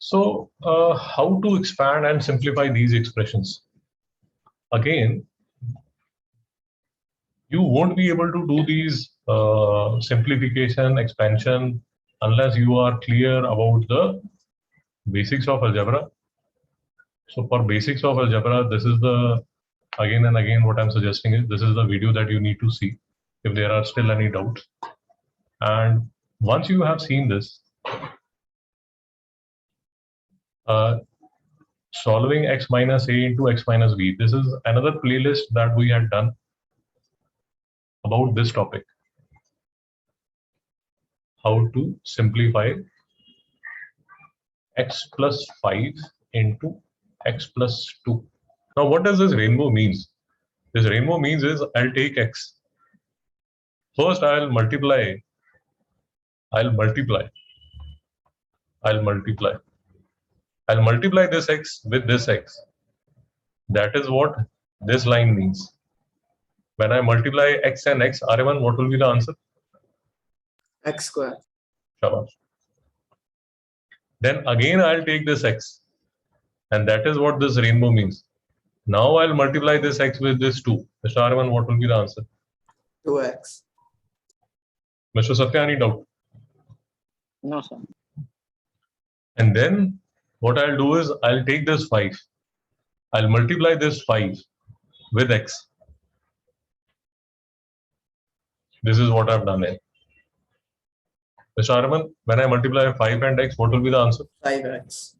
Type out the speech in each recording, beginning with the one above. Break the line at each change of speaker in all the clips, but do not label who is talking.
So how to expand and simplify these expressions? Again, you won't be able to do these simplification, expansion, unless you are clear about the basics of algebra. So for basics of algebra, this is the, again and again, what I'm suggesting is this is the video that you need to see if there are still any doubts. And once you have seen this, solving x minus a into x minus b, this is another playlist that we had done about this topic. How to simplify x plus 5 into x plus 2. Now, what does this rainbow means? This rainbow means is I'll take x. First, I'll multiply this x with this x. That is what this line means. When I multiply x and x, Aryaman, what will be the answer?
X square.
Shabash. Then again, I'll take this x. And that is what this rainbow means. Now I'll multiply this x with this 2. Mr. Aryaman, what will be the answer?
2x.
Mr. Satya, any doubt?
No, sir.
And then what I'll do is I'll take this 5. I'll multiply this 5 with x. This is what I've done here. Mr. Aryaman, when I multiply 5 and x, what will be the answer?
5x.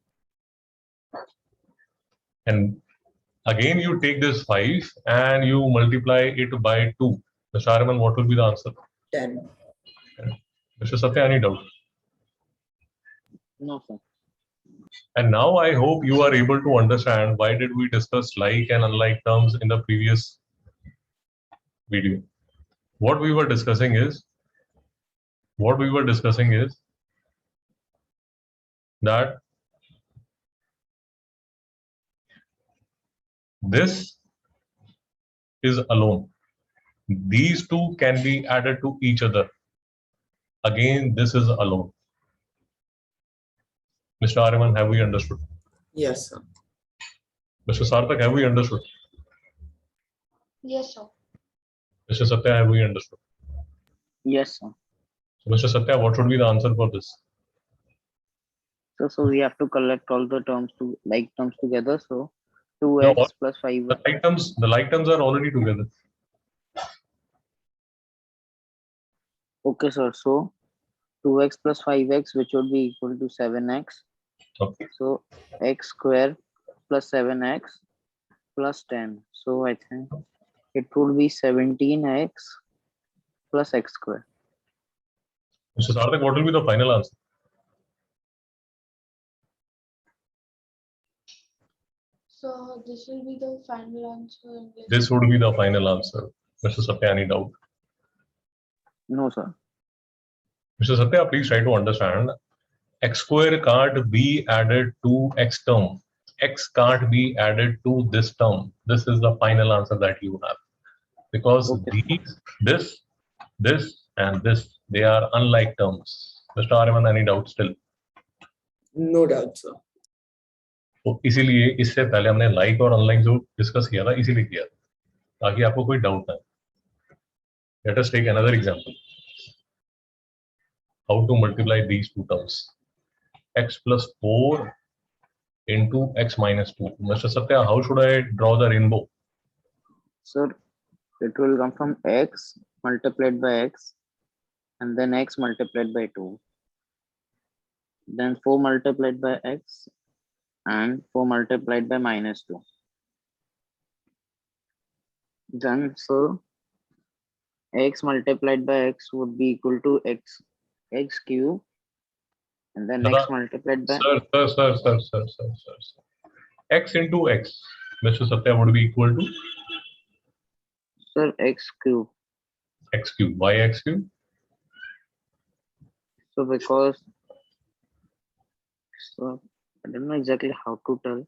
And again, you take this 5 and you multiply it by 2. Mr. Aryaman, what will be the answer?
10.
Mr. Satya, any doubt?
No, sir.
And now I hope you are able to understand why did we discuss like and unlike terms in the previous video. What we were discussing is that this is alone. These two can be added to each other. Again, this is alone. Mr. Aryaman, have we understood?
Yes, sir.
Mr. Sarthak, have we understood?
Yes, sir.
Mr. Satya, have we understood?
Yes, sir.
So, Mr. Satya, what should be the answer for this?
So we have to collect all the terms to like terms together. So 2x
No,
plus 5.
The like terms are already together.
Okay, sir. So 2x plus 5x, which would be equal to 7x.
Okay.
So x square plus 7x plus 10. So I think it would be 17x plus x square.
Mr. Sarthak, what will be the final answer?
So this will be the final answer.
This would be the final answer. Mr. Satya, any doubt?
No, sir.
Mr. Satya, please try to understand. X square can't be added to x term. X can't be added to this term. This is the final answer that you have. Because
Okay.
this, and this, they are unlike terms. Mr. Aryaman, any doubt still?
No doubt, sir.
तो इसीलिए इससे पहले हमने like और unlike जो discuss किया था इसीलिए किया ताकि आपको कोई डाउट ना आए। Let us take another example. How to multiply these two terms? X plus 4 into x minus 2. Mr. Satya, how should I draw the rainbow?
Sir, it will come from x multiplied by x and then x multiplied by 2. Then 4 multiplied by x and 4 multiplied by minus 2. Then, so x multiplied by x would be equal to x cube, and then x multiplied by
Sir. X into x, Mr. Satya, would be equal to?
Sir, x cube.
X cube. Why x cube?
So because, so I don't know exactly how to tell.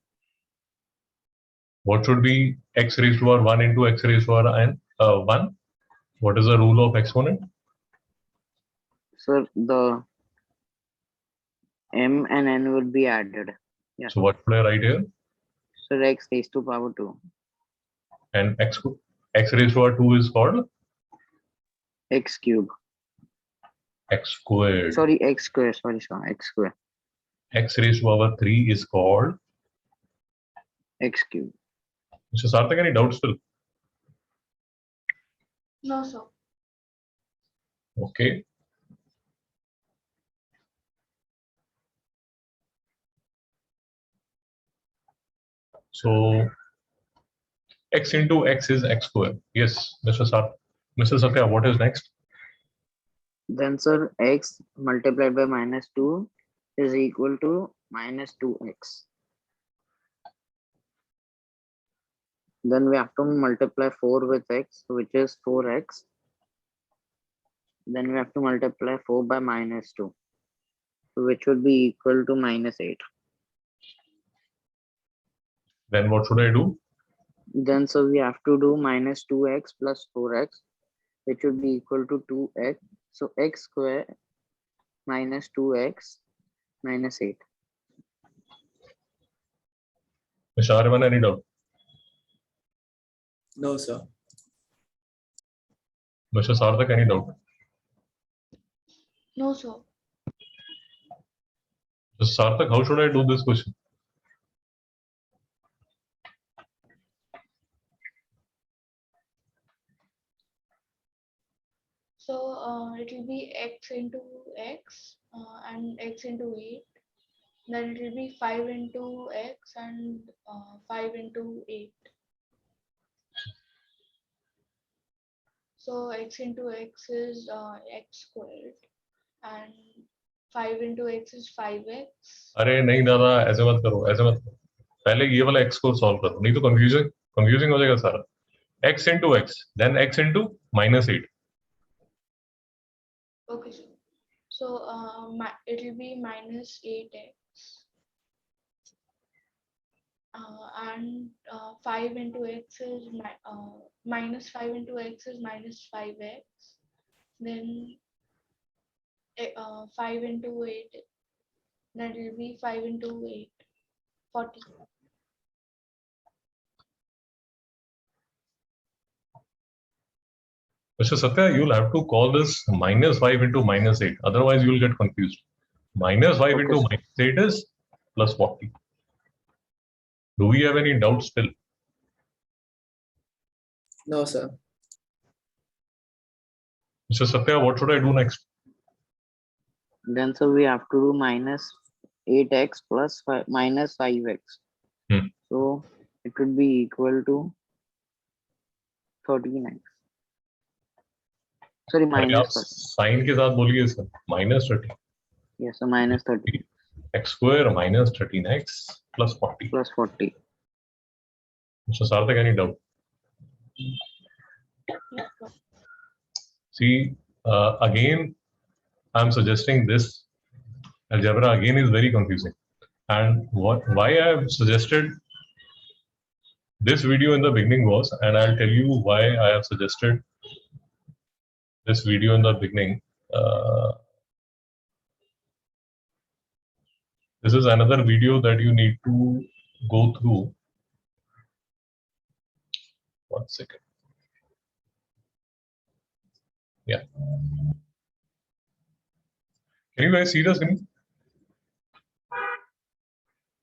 What should be x raised to power 1 into x raised to power n 1? What is the rule of exponent?
Sir, the M and N will be added. Yeah.
So what should I write here?
So x raised to power 2.
And x raised to power 2 is called
X cube.
x squared.
Sorry, x square. Sorry, x square.
X raised to power 3 is called
X cube.
Mr. Sarthak, any doubts still?
No, sir.
Okay. So x into x is x squared. Yes, Mr. Satya, what is next?
Then, sir, x multiplied by -2 is equal to minus 2x. Then we have to multiply 4 with x, which is 4x. Then we have to multiply 4 by -2, which would be equal to -8.
Then what should I do?
Then, so we have to do -2x plus 4x, which would be equal to 2x. So x square minus 2x minus 8.
Mr. Arman, any doubt?
No, sir.
Mr. Sarthak, any doubt?
No, sir.
Mr. Sarthak, how should I do this question?
So it will be x into x and x into 8. Then it will be 5 into x and 5 into 8. So x into x is x squared and 5 into x is 5x.
अरे नहीं दादा, ऐसे मत करो, ऐसे मत करो. पहले ये वाला x को सॉल्व करो, नहीं तो कंफ्यूजिंग हो जाएगा सारा. X into x, then x into -8.
Okay, so it will be minus 8x. And 5 into x is minus 5 into x is minus 5x. Then 5 into 8, that will be 5 into 8, 40.
Mr. Satya, you'll have to call this -5 into -8. Otherwise, you'll get confused. -5
Okay,
into
sir.
-8 is plus 40. Do we have any doubts still?
No, sir.
Mr. Satya, what should I do next?
Then so we have to do minus 8x plus minus 5x.
Hmm.
So it would be equal to 13x. Sorry,
अरे आप
minus 30.
Sign के साथ बोलिए sir. -30.
Yes, so minus 30
x square minus 13x plus 40.
plus 40.
Mr. Sarthak, any doubt?
Yeah, sure.
See, again, I'm suggesting this. Algebra again is very confusing. And why I have suggested this video in the beginning was, and I'll tell you why I have suggested this video in the beginning. This is another video that you need to go through. One second. Yeah. Can you guys see the screen?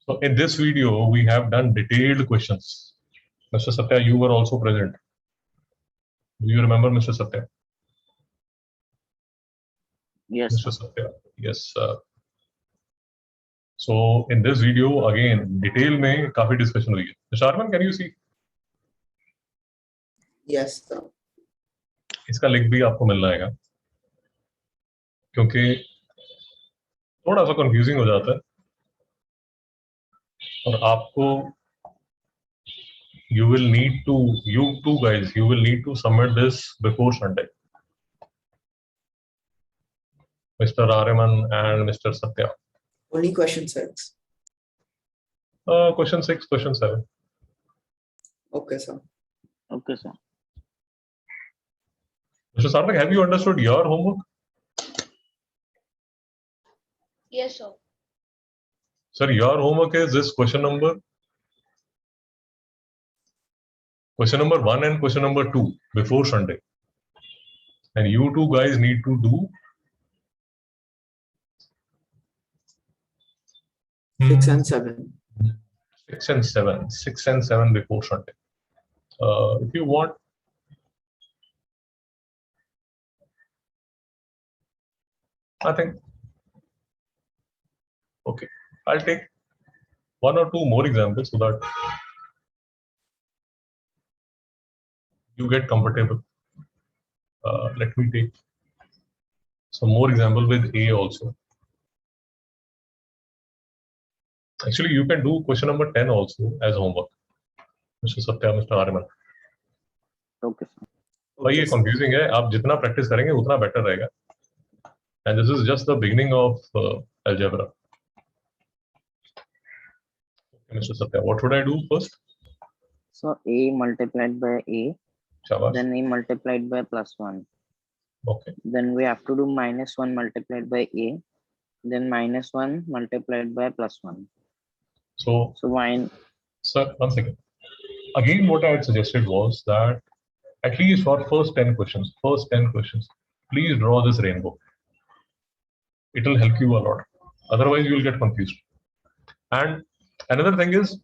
So in this video, we have done detailed questions. Mr. Satya, you were also present. Do you remember Mr. Satya?
Yes.
Mr. Satya, yes. So in this video, again, detail में काफी discussion हुई है. Mr. Arman, can you see?
Yes, sir.
इसका link भी आपको मिल जाएगा, क्योंकि थोड़ा सा कंफ्यूजिंग हो जाता है और आपको you two guys will need to submit this before Sunday. Mr. Arman and Mr. Satya.
Only question 6.
Question 6, question 7.
Okay, sir.
Okay, sir.
Mr. Sarthak, have you understood your homework?
Yes, sir.
Sir, your homework is this question number 1 and question number 2 before Sunday. And you two guys need to do
6 and 7.
6 and 7. 6 and 7 before Sunday. If you want, I think, okay, I'll take 1 or 2 more examples so that you get comfortable. Let me take some more example with A also. Actually, you can do question number 10 also as homework. Mr. Satya, Mr. Ariman.
Okay, sir.
भाई ये confusing है. आप जितना practice करेंगे उतना better रहेगा. And this is just the beginning of algebra. Okay, Mr. Satya, what should I do first?
So A multiplied by A,
Shabash.
then A multiplied by plus 1.
Okay.
Then we have to do -1 multiplied by A, then -1 multiplied by plus 1.
So,
why?
sir, one second. Again, what I had suggested was that at least for first 10 questions, please draw this rainbow. It will help you a lot. Otherwise, you will get confused. And another thing is,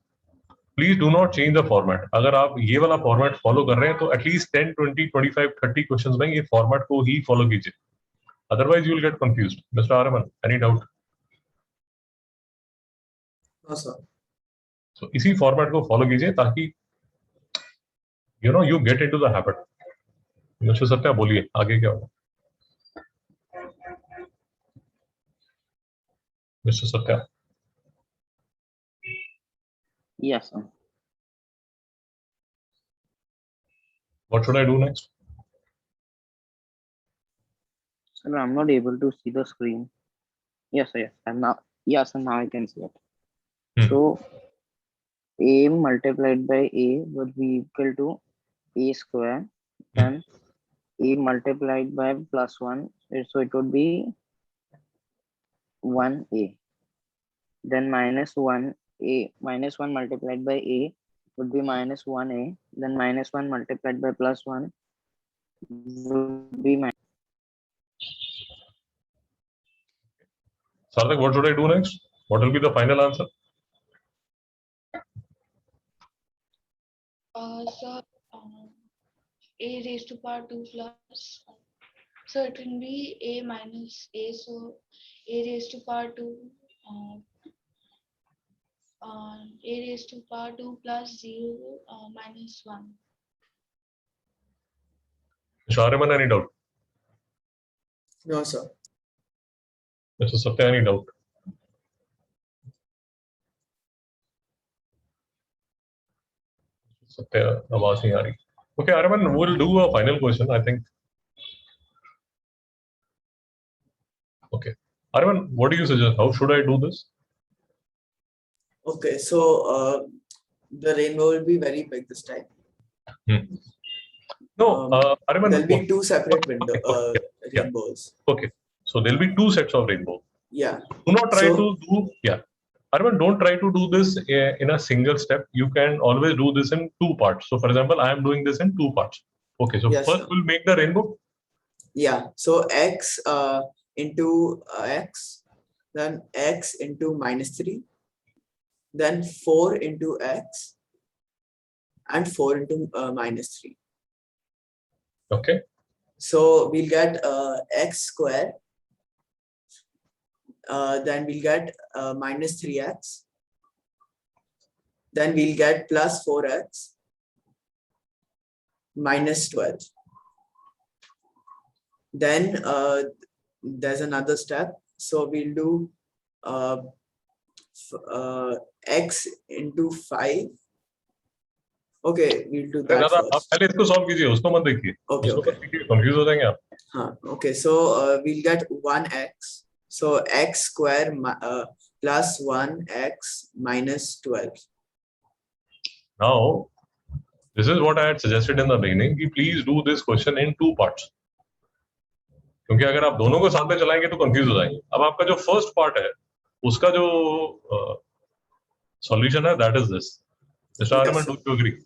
please do not change the format. अगर आप ये वाला format follow कर रहे हैं तो at least 10, 20, 25, 30 questions में ये format को ही follow कीजिए. Otherwise, you will get confused. Mr. Araman, any doubt?
No, sir.
So इसी format को follow कीजिए ताकि you get into the habit. Mr. Satya, बोलिए आगे क्या होगा? Mr. Satya.
Yes, sir.
What should I do next?
Sir, I'm not able to see the screen. Yes, sir. Yes, and now, yes, and now I can see it. So A multiplied by A would be equal to A square, then A multiplied by plus 1, so it would be 1A. Then -1A, -1 multiplied by A would be -1A, then -1 multiplied by plus 1 would be
Sarthak, what should I do next? What will be the final answer?
Sir, A raised to power 2 plus, so it will be A minus A, so A raised to power 2, A raised to power 2 plus 0 minus 1.
Mr. Ariman, any doubt?
No, sir.
Mr. Satya, any doubt? Satya, आवाज नहीं आ रही. Okay, Ariman, we'll do a final question, I think. Okay. Ariman, what do you suggest? How should I do this?
Okay, so the rainbow will be very big this time.
No, Ariman.
There'll be 2 separate rainbows.
Okay, so there'll be 2 sets of rainbow.
Yeah.
Do not try to do, Ariman, don't try to do this in a single step. You can always do this in 2 parts. So for example, I am doing this in 2 parts. Okay, so
Yes,
first
sir.
we'll make the rainbow.
Yeah, so x into x, then x into -3, then 4 into x, and 4 into -3.
Okay.
So we'll get x square, then we'll get -3x, then we'll get plus 4x, minus 12. Then there's another step. So we'll do x into 5. Okay, we'll do that
आप
first.
पहले इसको solve कीजिए, उसको मत देखिए.
Okay,
उसको
okay.
मत देखिए, confuse हो जाएंगे आप.
Okay, so we'll get 1x. So x square plus 1x minus 12.
Now, this is what I had suggested in the beginning. कि please do this question in 2 parts. क्योंकि अगर आप दोनों को साथ में चलाएंगे तो कंफ्यूज हो जाएंगे. अब आपका जो फर्स्ट पार्ट है उसका जो solution है, that is this. Mr.
Yes,
Arman,
sir.
do you agree?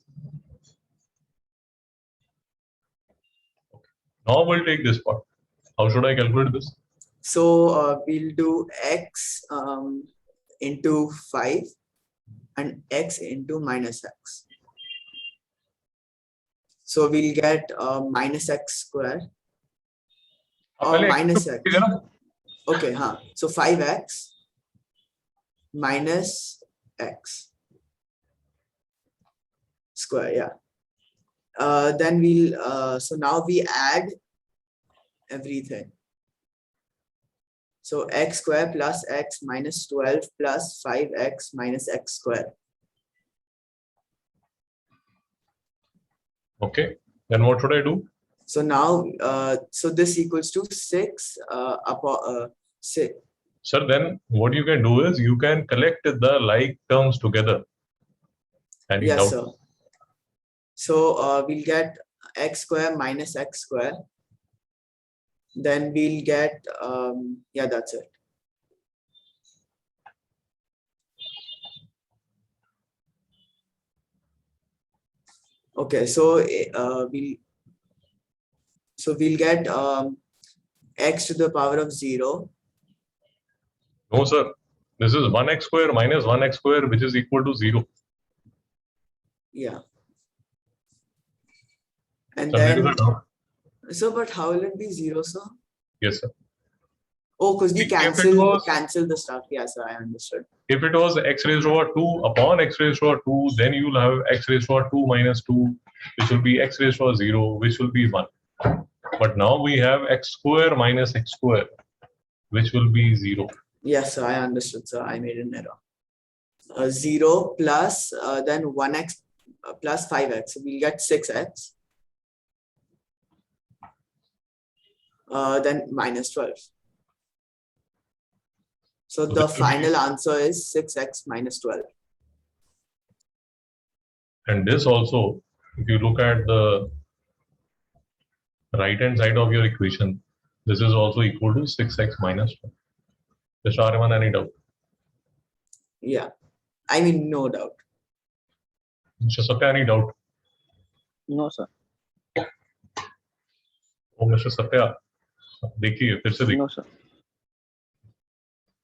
Now we'll take this part. How should I calculate this?
So we'll do x into 5 and x into minus x. So we'll get minus x square or
पहले
minus
x
x.
ठीक है ना?
Okay, huh. So 5x minus x square, yeah. Then we'll so now we add everything. So x square plus x minus 12 plus 5x minus x square.
Okay. Then what should I do?
So now, so this equals to 6 upon 6.
Sir, then what you can do is you can collect the like terms together. Any
Yes,
doubt?
sir. So we'll get x square minus x square. Then we'll get, yeah, that's it. Okay, so we'll get x to the power of 0.
No, sir. This is 1x square minus 1x square, which is equal to 0.
Yeah. And
Sir, there is
then,
a doubt.
so but how will it be 0, sir?
Yes, sir.
Oh, because we
If it
cancel the stuff. Yeah, sir, I understood.
If it was x raised to power 2 upon x raised to power 2, then you will have x raised to power 2 minus 2, which will be x raised to power 0, which will be 1. But now we have x square minus x square, which will be 0.
Yes, sir, I understood, sir. I made an error. 0 plus then 1x plus 5x. So we'll get 6x. Then minus 12. So the final answer is 6x minus 12.
And this also, if you look at the right hand side of your equation, this is also equal to 6x minus 12. Mr. Arman, any doubt?
Yeah, I mean, no doubt.
Mr. Satya, any doubt?
No, sir.
Oh, Mr. Satya, देखिए फिर से देखिए,
No, sir.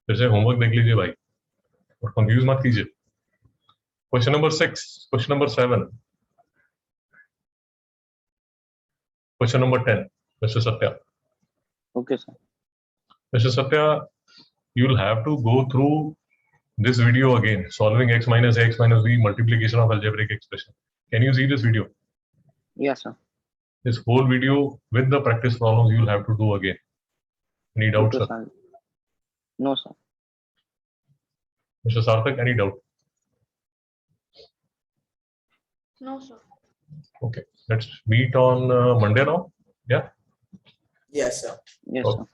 फिर से homework देख लीजिए भाई और कंफ्यूज मत कीजिए. Question number 6, question number 7, question number 10, Mr. Satya.
Okay, sir.
Mr. Satya, you'll have to go through this video again, solving x minus b multiplication of algebraic expression. Can you see this video?
Yes, sir.
This whole video with the practice problems you'll have to do again. Any doubt,
Okay,
sir?
sir. No, sir.
Mr. Sarthak, any doubt?
No, sir.
Okay, let's meet on Monday now. Yeah.
Yes, sir.
Yes,
Okay.
sir.